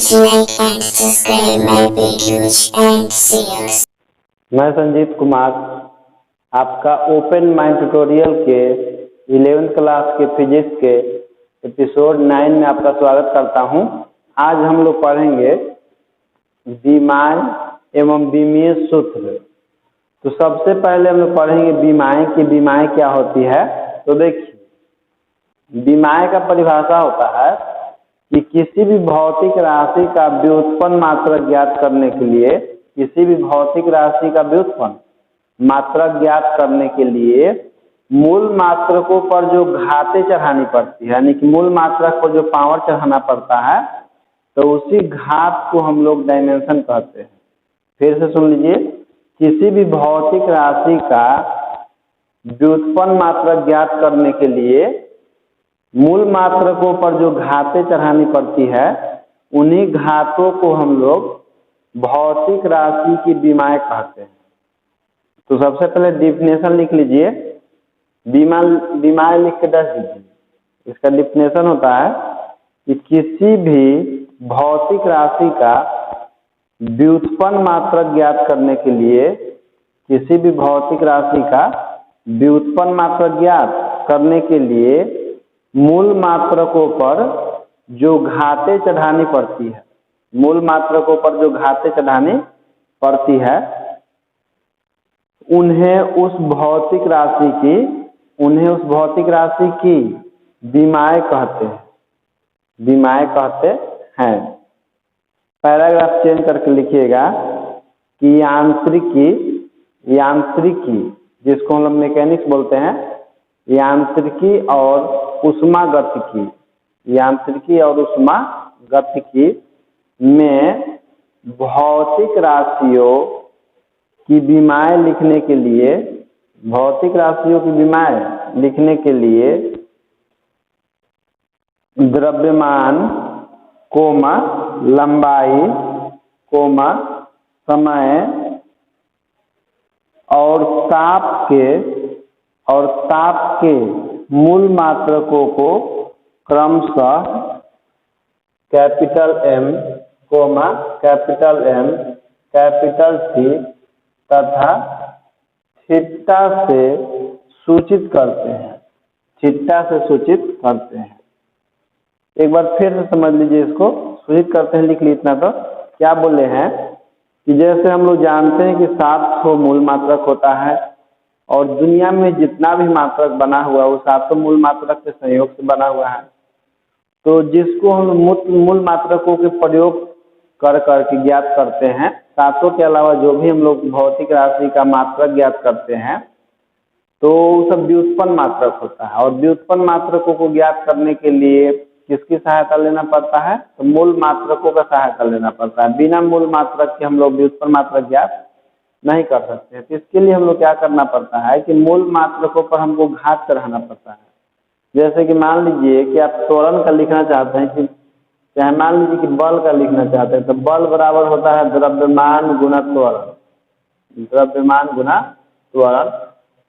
Please like and subscribe my videos and share. मैं संजीत कुमार आपका open mind tutorial के 11th class के physics के एपिसोड 9 में आपका स्वागत करता हूं। आज हम लोग पढ़ेंगे विमाएं एवं विमीय सूत्र। तो सबसे पहले हम लोग पढ़ेंगे विमाएं की विमाएं क्या होती है। तो देखिए, विमाएं का परिभाषा होता है कि किसी भी भौतिक राशि का व्युत्पन्न मात्रक ज्ञात करने के लिए मूल मात्रकों पर जो घातें चढ़ानी पड़ती है, यानी कि मूल मात्रक पर जो पावर चढ़ाना पड़ता है, तो उसी घात को हम लोग डायमेंशन कहते हैं। फिर से सुन लीजिए, किसी भी भौतिक राशि का व्युत्पन्न मात्रक ज्ञात करने के लिए मूल मात्रकों पर जो घातें चढ़ानी पड़ती है, उन्हीं घातों को हम लोग भौतिक राशि की विमाएं कहते हैं। तो सबसे पहले डिफिनेशन लिख लीजिए, विमाएं लिख के दस दीजिए। इसका डिफिनेशन होता है कि किसी भी भौतिक राशि का व्युत्पन्न मात्रक ज्ञात करने के लिए मूल मात्रकों पर जो घातें चढ़ानी पड़ती है, उन्हें उस भौतिक राशि की विमाएं कहते हैं। पैराग्राफ चेंज करके लिखिएगा कि यांत्रिकी जिसको हम लोग मैकेनिक्स बोलते हैं, यांत्रिकी और उष्मा गतिकी में भौतिक राशियों की विमाएं लिखने के लिए द्रव्यमान, लंबाई, समय और ताप के मूल मात्रकों को क्रमशः कैपिटल M, कैपिटल C तथा थीटा से सूचित करते हैं। एक बार फिर से समझ लीजिए, इसको सूचित करते हैं लिख लीजिए। इतना तो क्या बोले हैं कि जैसे हम लोग जानते हैं कि 700 मूल मात्रक होता है और दुनिया में जितना भी मात्रक बना हुआ है वो 700 मूल मात्रक के संयोग से बना हुआ है। तो जिसको हम मूल मात्रकों के प्रयोग करके ज्ञात करते हैं, 700 के अलावा जो भी हम लोग भौतिक राशि का मात्रक ज्ञात करते हैं, तो सब व्युत्पन्न मात्रक होता है। और व्युत्पन्न मात्रकों को ज्ञात करने के लिए किसकी सहायता लेना पड़ता है? तो मूल मात्रकों का सहायता लेना पड़ता है। बिना मूल मात्रक के हम लोग व्युत्पन्न मात्रक ज्ञात नहीं कर सकते हैं। तो इसके लिए हम लोग क्या करना पड़ता है कि मूल मात्रकों पर हमको घात चढ़ाना पड़ता है। जैसे कि मान लीजिए कि आप त्वरण का लिखना चाहते हैं, कि चाहे मान लीजिए कि बल का लिखना चाहते हैं, तो बल बराबर होता है द्रव्यमान गुना त्वरण।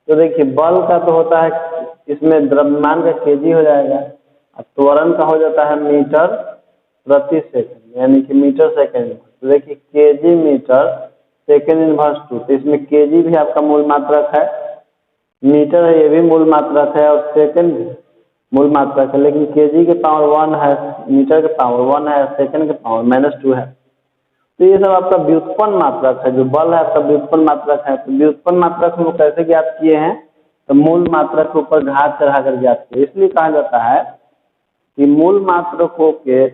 तो देखिए, बल का तो होता है, इसमें द्रव्यमान का केजी हो जाएगा और त्वरण का हो जाता है मीटर प्रति सेकंड, यानी कि मीटर सेकंड। तो देखिए, केजी मीटर सेकंड इनवर्स 2, तो इसमें केजी भी आपका मूल मात्रक है, मीटर है ये भी मूल मात्रक है, और सेकंड भी मूल मात्रक है। लेकिन केजी के पावर 1 है, मीटर के पावर 1 है, सेकंड के पावर -2 है। तो ये सब आपका व्युत्पन्न मात्रक है। जो बल है आपका व्युत्पन्न मात्रक है। तो व्युत्पन्न मात्रक हम लोग कैसे ज्ञात किए हैं? तो मूल मात्रक के ऊपर घात चढ़ाकर ज्ञात किए। इसलिए कहा जाता है कि मूल मात्रकों के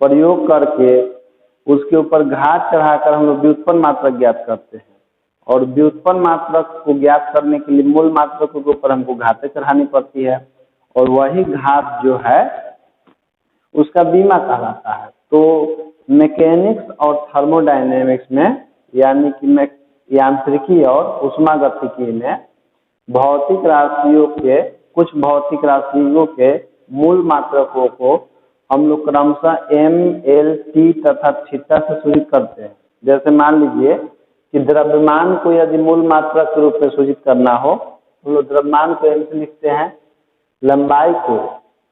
प्रयोग करके उसके ऊपर घात चढ़ाकर हम लोग व्युत्पन्न मात्रक ज्ञात करते हैं। और व्युत्पन्न मात्रक को ज्ञात करने के लिए मूल मात्रकों के ऊपर हमको घातें चढ़ानी पड़ती है, और वही घात जो है उसका विमा कहलाता है। तो मैकेनिक्स और थर्मोडायनेमिक्स में, यानी कि यांत्रिकी और उष्मागतिकी में कुछ भौतिक राशियों के मूल मात्रकों को हम लोग क्रमशः M, L, T तथा थीटा से सूचित करते हैं। जैसे मान लीजिए कि द्रव्यमान को यदि मूल मात्रक के रूप में सूचित करना हो, हम लोग द्रव्यमान को M से लिखते हैं, लंबाई को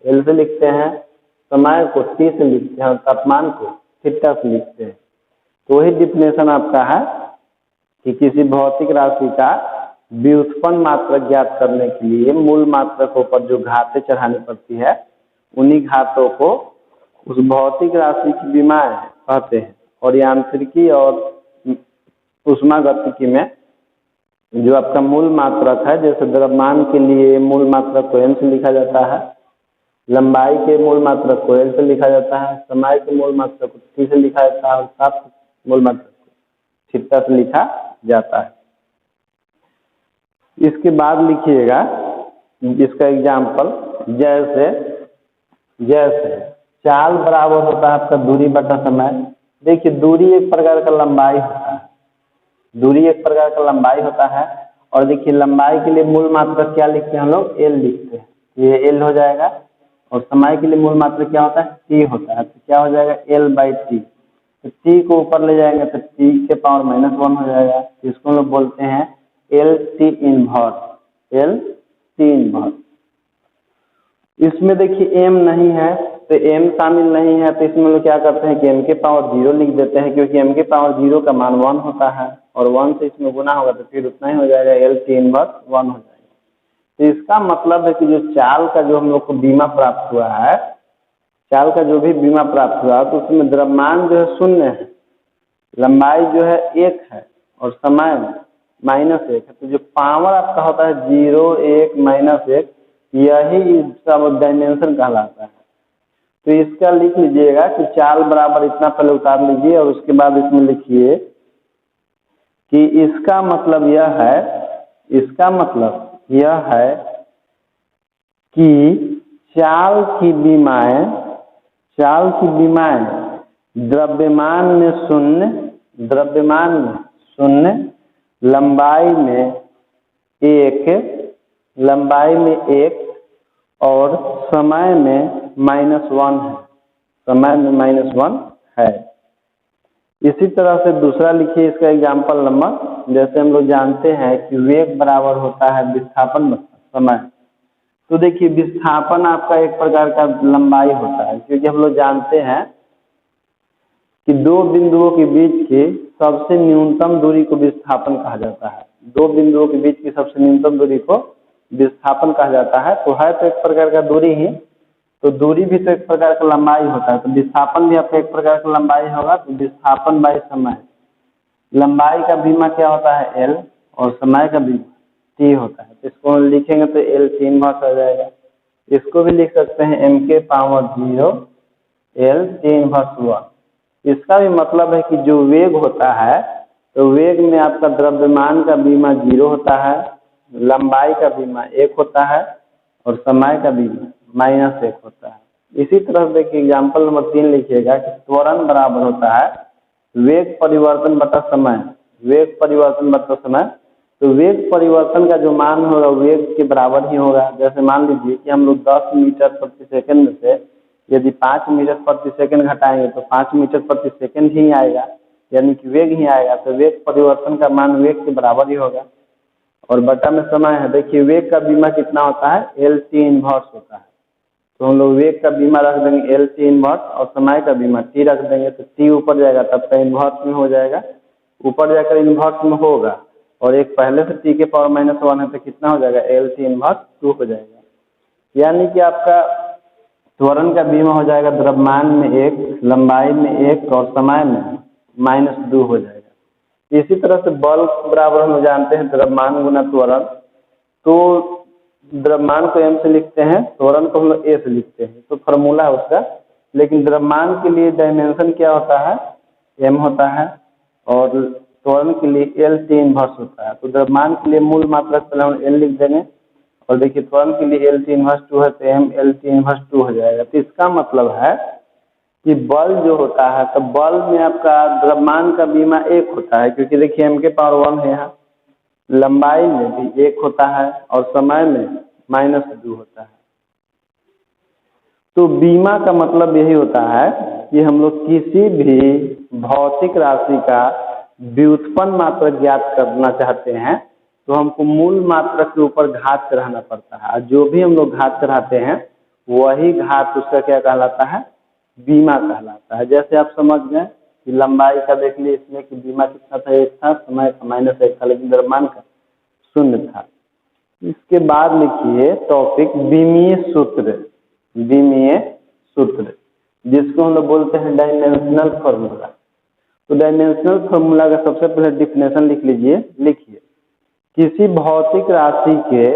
L से लिखते हैं, समय को T से लिखते हैं और तापमान को थीटा से लिखते हैं। तो वही डिफिनेशन आपका है कि किसी भौतिक राशि का व्युत्पन्न मात्रक ज्ञात करने के लिए मूल मात्रकों पर जो घातें चढ़ानी पड़ती है, उन्हीं घातों को उस भौतिक राशि की विमाएं कहते हैं। और यांत्रिकी और ऊष्मागतिकी में जो आपका मूल मात्रक है, जैसे द्रव्यमान के लिए मूल मात्रक को m से लिखा जाता है, लंबाई के मूल मात्रक को l से लिखा जाता है, समय के मूल मात्रक को t से लिखा जाता है और ताप मूल मात्रक को थीटा से लिखा जाता है। इसके बाद लिखिएगा इसका एग्जाम्पल, जैसे चाल बराबर होता है आपका दूरी बटा समय। देखिए दूरी एक प्रकार का लंबाई होता है, दूरी एक प्रकार का लंबाई होता है। और देखिए लंबाई के लिए मूल मात्रक क्या लिखते हैं हम लोग, एल लिखते हैं, ये एल हो जाएगा। और समय के लिए मूल मात्रक क्या होता है, टी होता है। तो क्या हो जाएगा, एल बाई टी। तो टी को ऊपर ले जाएंगे तो टी के पावर -1 हो जाएगा। इसको हम लोग बोलते हैं L T inverse, L T inverse. इसमें देखिए m नहीं है तो m शामिल नहीं है, तो इसमें लोग क्या करते हैं कि m के पावर 0 लिख देते हैं, क्योंकि m के पावर 0 का मान 1 होता है और 1 से इसमें गुना होगा तो फिर उतना ही हो जाएगा, एल टी इनवर्स 1 हो जाएगा। तो इसका मतलब है कि जो चाल का जो हम लोग को बीमा प्राप्त हुआ है, चाल का जो भी बीमा प्राप्त हुआ तो उसमें द्रव्यमान जो है 0 है, लंबाई जो है 1 है और समय -1 है। तो जो पावर आपका होता है 0, 1, -1, यही सब डायमेंशन कहलाता है। तो इसका लिख लीजिएगा कि चाल बराबर इतना पहले उतार लीजिए और उसके बाद इसमें लिखिए कि इसका मतलब यह है, इसका मतलब यह है कि चाल की विमाएं द्रव्यमान में 0, द्रव्यमान में 0, लंबाई में 1 और समय में -1 है, समय में -1 है। इसी तरह से दूसरा लिखिए इसका एग्जाम्पल नंबर, जैसे हम लोग जानते हैं कि वेग बराबर होता है विस्थापन बटा समय। तो देखिए विस्थापन आपका एक प्रकार का लंबाई होता है, क्योंकि हम लोग जानते हैं कि दो बिंदुओं के बीच की सबसे न्यूनतम दूरी को विस्थापन कहा जाता है। दो बिंदुओं के बीच की सबसे न्यूनतम दूरी को विस्थापन कहा जाता है। तो है तो एक प्रकार का दूरी ही, तो दूरी भी तो एक प्रकार का लंबाई होता है, तो विस्थापन भी आपका एक प्रकार का लंबाई होगा। तो विस्थापन बाई समय, लंबाई का बीमा क्या होता है एल और समय का बीमा टी होता है। तो इसको लिखेंगे तो एल टी इनवर्स आ जाएगा। इसको भी लिख सकते हैं m के पावर 0 एल टी इनवर्स 1। इसका भी मतलब है कि जो वेग होता है, तो वेग में आपका द्रव्यमान का बीमा 0 होता है, लंबाई का बीमा 1 होता है और समय का बीमा -1 होता है। इसी तरह देखिए एग्जाम्पल नंबर 3 लिखिएगा कि त्वरण बराबर होता है वेग परिवर्तन बटा समय, वेग परिवर्तन बटा समय। तो वेग परिवर्तन का जो मान होगा वेग के बराबर ही होगा। जैसे मान लीजिए कि हम लोग 10 मीटर प्रति सेकंड में से यदि 5 मीटर प्रति सेकंड घटाएंगे तो 5 मीटर प्रति सेकंड ही आएगा, यानी कि वेग ही आएगा। तो वेग परिवर्तन का मान वेग के बराबर ही होगा और बटा में समय है। देखिए वेग का बीमा कितना होता है, एल टी इनवर्स होता है। तो हम लोग वेग का बीमा रख देंगे एल टी इनवर्स और समय का बीमा टी रख देंगे, तो टी ऊपर जाएगा तब का इनवर्स में हो जाएगा, ऊपर जाकर इनवर्स में होगा। और एक पहले से टी के पावर -1 है तो कितना हो जाएगा, एल टी इनवर्स 2 हो जाएगा। यानी कि आपका त्वरण का बीमा हो जाएगा द्रव्यमान में 1, लंबाई में 1 और समय में -2 हो जाएगा। इसी तरह से बल बराबर हम जानते हैं द्रव्यमान गुना त्वरण। तो द्रव्यमान को m से लिखते हैं, त्वरण को हम लोग a से लिखते हैं, तो फार्मूला है उसका। लेकिन द्रव्यमान के लिए डायमेंशन क्या होता है, m होता है और त्वरण के लिए एल टी इनवर्स होता है। तो द्रव्यमान के लिए मूल मात्रक पहले हम एल लिख देंगे और देखिए त्वरण के लिए एल टी इनवर्स 2 है तो एम एल टी इनवर्स 2 हो जाएगा। तो इसका मतलब है कि बल जो होता है, तो बल में आपका द्रव्यमान का बीमा 1 होता है, क्योंकि देखिए m के पावर 1 है यहाँ, लंबाई में भी 1 होता है और समय में -2 होता है। तो बीमा का मतलब यही होता है कि हम लोग किसी भी भौतिक राशि का व्युत्पन्न मात्रक ज्ञात करना चाहते हैं तो हमको मूल मात्रक के ऊपर घात चढ़ाना पड़ता है, और जो भी हम लोग घात चढ़ाते हैं वही घात उसका क्या कहलाता है, बीमा कहलाता है। जैसे आप समझ गए कि लंबाई का देख लिए इसमें कि बीमा कितना था, 1 था, समय का -1 था, लेकिन द्रव्यमान का 0 था। इसके बाद लिखिए टॉपिक विमीय सूत्र। विमीय सूत्र जिसको हम लोग बोलते हैं डायमेंशनल फॉर्मूला। तो डायमेंशनल फॉर्मूला का सबसे पहले डिफिनेशन लिख लीजिए। लिखिए किसी भौतिक राशि के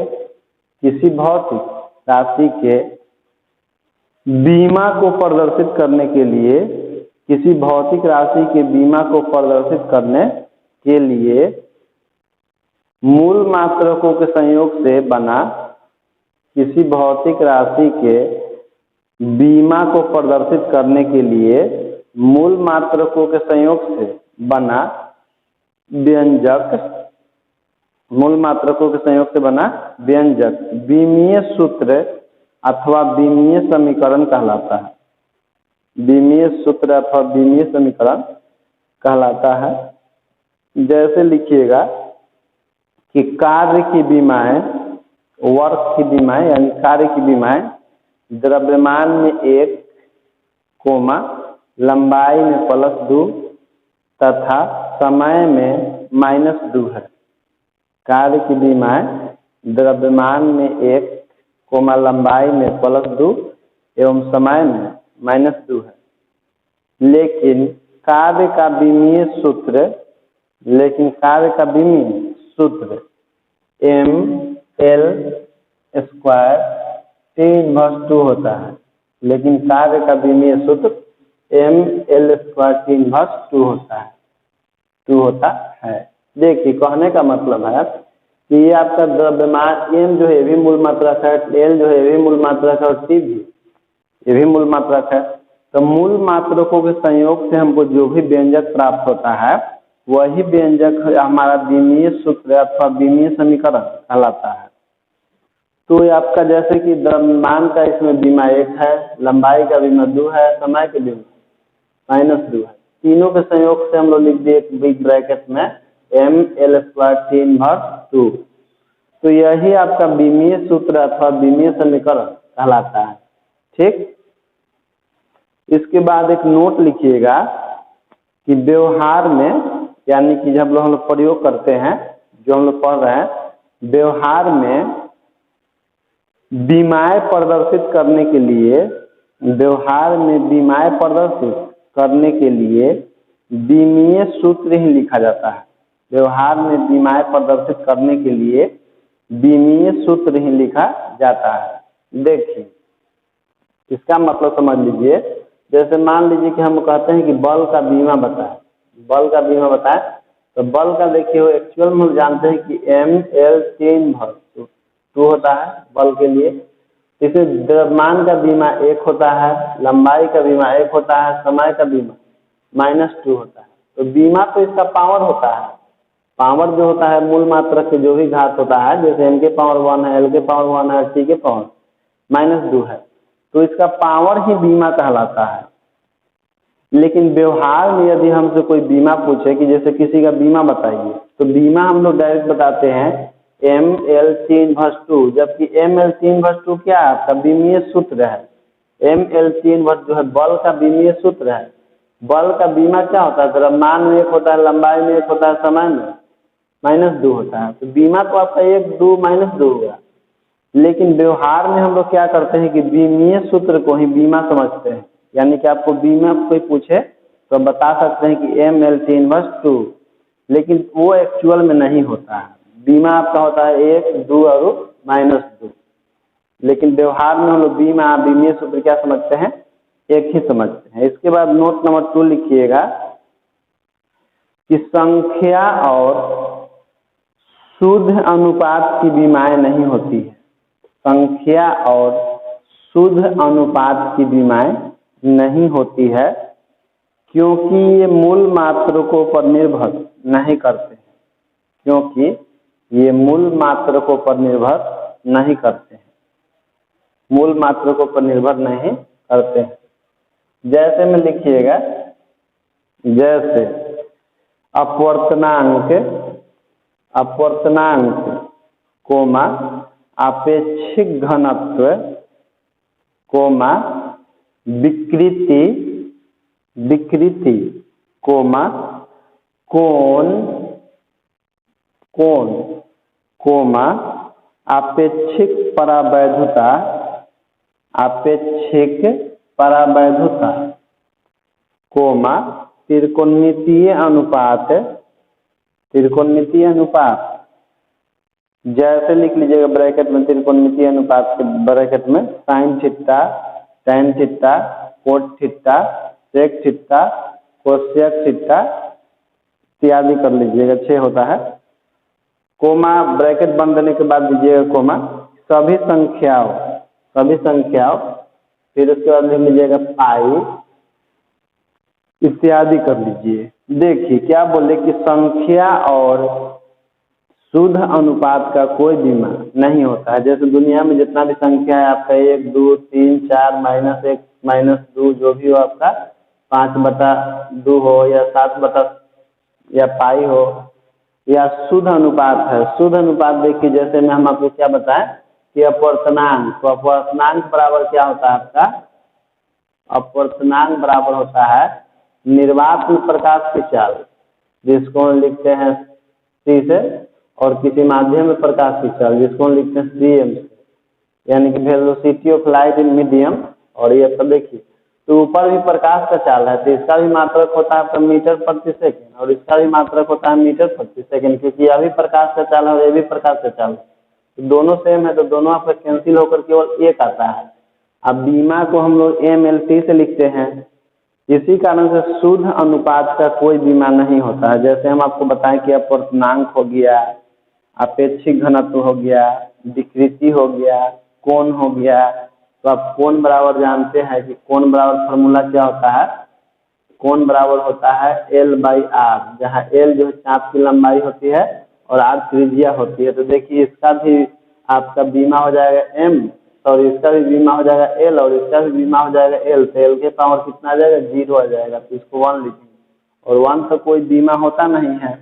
बीमा को प्रदर्शित करने के लिए, किसी भौतिक राशि के बीमा को प्रदर्शित करने के लिए मूल मात्रकों के संयोग से बना, किसी भौतिक राशि के बीमा को प्रदर्शित करने के लिए मूल मात्रकों के संयोग से बना व्यंजक, मूल मात्रकों के संयोग से बना व्यंजक विमीय सूत्र अथवा विमीय समीकरण कहलाता है। विमीय सूत्र अथवा विमीय समीकरण कहलाता है। जैसे लिखिएगा कि कार्य की बीमाएं, वर्क की बीमाएं यानी कार्य की बीमाएं द्रव्यमान में 1, लंबाई में +2 तथा समय में -2 है। कार्य की बीमाएं द्रव्यमान में 1, लंबाई में +2 एवं समय में -2 है। लेकिन कार्य का विमीय सूत्र mL² T−2 होता है। लेकिन कार्य का विमीय सूत्र mL² T−2 होता है। देखिए कहने का मतलब है कि ये आपका द्रव्यमान m जो है भी मूल मात्रक है, L जो है भी मूल मात्रक है और T भी ये भी मूल मात्रक है। तो मूल मात्रकों के संयोग से हमको जो भी व्यंजक प्राप्त होता है वही व्यंजक हमारा विमीय सूत्र अथवा विमीय समीकरण कहलाता है। तो ये आपका जैसे कि द्रव्यमान का इसमें बीमा 1 है, लंबाई का बीमा 2 है, समय के बीमा -2 है। तीनों के संयोग से हम लोग लिख दिए बिग ब्रैकेट में mL² T−2। तो यही आपका विमीय सूत्र अथवा विमीय समीकरण कहलाता है। ठीक, इसके बाद एक नोट लिखिएगा कि व्यवहार में यानी कि जब हम लोग प्रयोग करते हैं, जो हम लोग पढ़ रहे हैं, व्यवहार में बीमाएं प्रदर्शित करने के लिए, व्यवहार में बीमाएं प्रदर्शित करने के लिए विमीय सूत्र ही लिखा जाता है। व्यवहार में बीमाएं प्रदर्शित करने के लिए विमीय सूत्र ही लिखा जाता है। देखिए इसका मतलब समझ लीजिए। जैसे मान लीजिए कि हम कहते हैं कि बल का बीमा बताएं, बल का बीमा बताएं, तो बल का देखिए एक्चुअल में हम जानते हैं कि mL T/2 होता है बल के लिए। इसमें द्रव्यमान का बीमा 1 होता है, लंबाई का बीमा 1 होता है, समय का बीमा -2 होता है। तो बीमा तो इसका पावर होता है। पावर जो होता है मूल मात्रक के जो भी घात होता है, जैसे m के पावर 1 है, l के पावर 1 है, t के पावर -2 है, तो इसका पावर ही बीमा कहलाता है। लेकिन व्यवहार में यदि हमसे कोई बीमा पूछे कि जैसे किसी का बीमा बताइए, तो बीमा हम लोग डायरेक्ट बताते हैं mL T/2, जबकि mL T/2 क्या है? आपका विमीय सूत्र है। mL T/2 जो है बल का विमीय सूत्र है। बल का बीमा क्या होता है? द्रव्यमान में 1 होता है, लंबाई में 1 होता है, समय में -2 होता है। तो बीमा तो आपका 1, 2, -2 होगा। लेकिन व्यवहार में हम लोग क्या करते हैं कि विमीय सूत्र को ही बीमा समझते हैं। यानी कि आपको बीमा कोई पूछे तो बता सकते हैं कि mL T/2, लेकिन वो एक्चुअल में नहीं होता है। बीमा आपका होता है 1, 2 और -2। लेकिन व्यवहार में हम लोग बीमा विमीय सूत्र क्या समझते हैं? एक ही समझते हैं। इसके बाद नोट नंबर 2 लिखिएगा कि संख्या और शुद्ध अनुपात की बीमाएं नहीं होती है। संख्या और शुद्ध अनुपात की बीमाएं नहीं होती है क्योंकि ये मूल मात्रकों पर निर्भर नहीं करते हैं। क्योंकि ये मूल मात्रकों पर निर्भर नहीं करते हैं। मूल मात्रकों पर निर्भर नहीं करते हैं। जैसे में लिखिएगा, जैसे अपवर्तनांक, अपेक्षिक घनत्व, विकृति, विकृति, कोमा, कोण, कोण, कोमा, आपेक्षिक परावैधुता, आपेक्षिक परावैधुता, कोमा, त्रिकोणमितीय अनुपात, त्रिकोणमितीय अनुपात, जैसे लिख लीजिएगा ब्रैकेट में त्रिकोणमितीय अनुपात के ब्रैकेट में sine theta, tan theta, cot theta, sec theta, cosec theta इत्यादि कर लीजिएगा, 6 होता है। कोमा ब्रैकेट बंद करने के बाद दीजिएगा कोमा, सभी संख्याओं, सभी संख्याओं, फिर उसके बाद लिख लीजिएगा पाई इत्यादि कर लीजिए। देखिए क्या बोले कि संख्या और शुद्ध अनुपात का कोई बीमा नहीं होता है। जैसे दुनिया में जितना भी संख्या है आपका 1, 2, 3, 4, -1, -2 जो भी हो आपका 5/2 हो या 7 या पाई हो या शुद्ध अनुपात है। शुद्ध अनुपात देखिए जैसे में हम आपको क्या बताएं कि अपवर्तनांक, तो अपवर्तनांक बराबर क्या होता है आपका, अपवर्तनांक बराबर होता है निर्वात में प्रकाश की चाल, जिसको लिखते हैं C से, और किसी माध्यम में प्रकाश की चाल जिसको लिखते हैं CM से, यानी कि velocity of light in medium. और ये सब देखिए तो ऊपर भी प्रकाश का चाल है, तो इसका भी मात्रक होता है आपका मीटर प्रति सेकंड और इसका भी मात्रक होता है मीटर प्रति सेकंड, क्योंकि यह भी प्रकाश का चाल है और ये भी प्रकाश का चाल है, तो दोनों सेम है, तो दोनों आपका कैंसिल होकर केवल एक आता है। अब बीमा को हम लोग MLT से लिखते हैं, इसी कारण से शुद्ध अनुपात का कोई बीमा नहीं होता है। जैसे हम आपको बताएं कि अपवर्तनांक हो गया, अपेक्षिक घनत्व हो गया, विकृति हो गया, कोण हो गया, तो आप कोण बराबर जानते हैं कि कोण बराबर फॉर्मूला क्या होता है, कोण बराबर होता है L/R, जहाँ L जो है चाप की लंबाई होती है और R त्रिज्या होती है। तो देखिए इसका भी आपका बीमा हो जाएगा M, और इसका भी बीमा हो जाएगा L, और इसका भी बीमा हो जाएगा L, तो L के पावर कितना आ जाएगा, 0 आ जाएगा, तो इसको 1 लिखेंगे, और 1 का कोई बीमा होता नहीं है।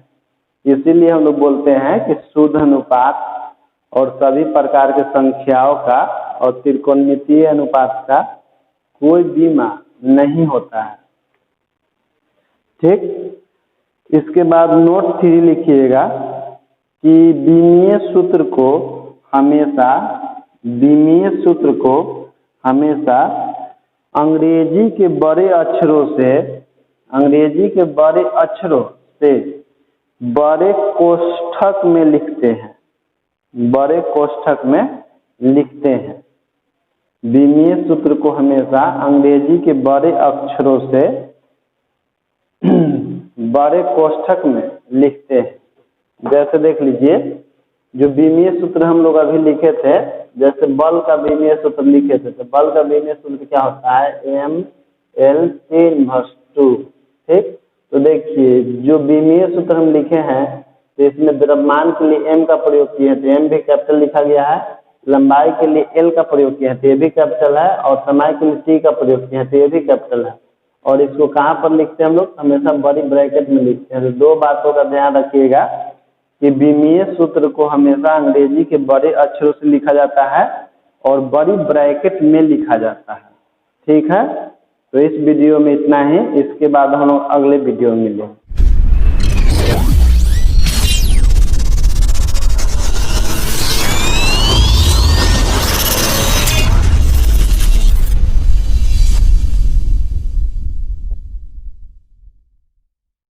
इसीलिए हम लोग बोलते हैं कि शुद्ध अनुपात और सभी प्रकार के संख्याओं का और त्रिकोणमितीय अनुपात का कोई बीमा नहीं होता है। ठीक, इसके बाद नोट 3 लिखिएगा कि बीमीय सूत्र को हमेशा, बीमीय सूत्र को हमेशा अंग्रेजी के बड़े अक्षरों से, अंग्रेजी के बड़े अक्षरों से बड़े कोष्ठक में लिखते हैं, बड़े कोष्ठक में लिखते हैं। बीमीय सूत्र को हमेशा अंग्रेजी के बड़े अक्षरों से बड़े कोष्ठक में लिखते हैं। जैसे देख लीजिए जो बीमीय सूत्र हम लोग अभी लिखे थे, जैसे बल का बीमीय सूत्र लिखे थे, तो बल का बीमीय सूत्र क्या होता है, M/L/2। ठीक, तो देखिए जो बीमीय सूत्र हम लिखे हैं तो इसमें द्रव्यमान के लिए M का प्रयोग किए हैं, तो M भी कैपिटल लिखा गया है, लंबाई के लिए L का प्रयोग किया है तो ये भी कैपिटल है, और समय के लिए T का प्रयोग किया है तो ये भी कैपिटल है। और इसको कहाँ पर लिखते हैं हम लोग, हमेशा बड़ी ब्रैकेट में लिखते हैं। तो 2 बातों का ध्यान रखिएगा कि बीमीय सूत्र को हमेशा अंग्रेजी के बड़े अक्षरों से लिखा जाता है और बड़ी ब्रैकेट में लिखा जाता है। ठीक है, तो इस वीडियो में इतना ही, इसके बाद हम लोग अगले वीडियो में मिलेंगे।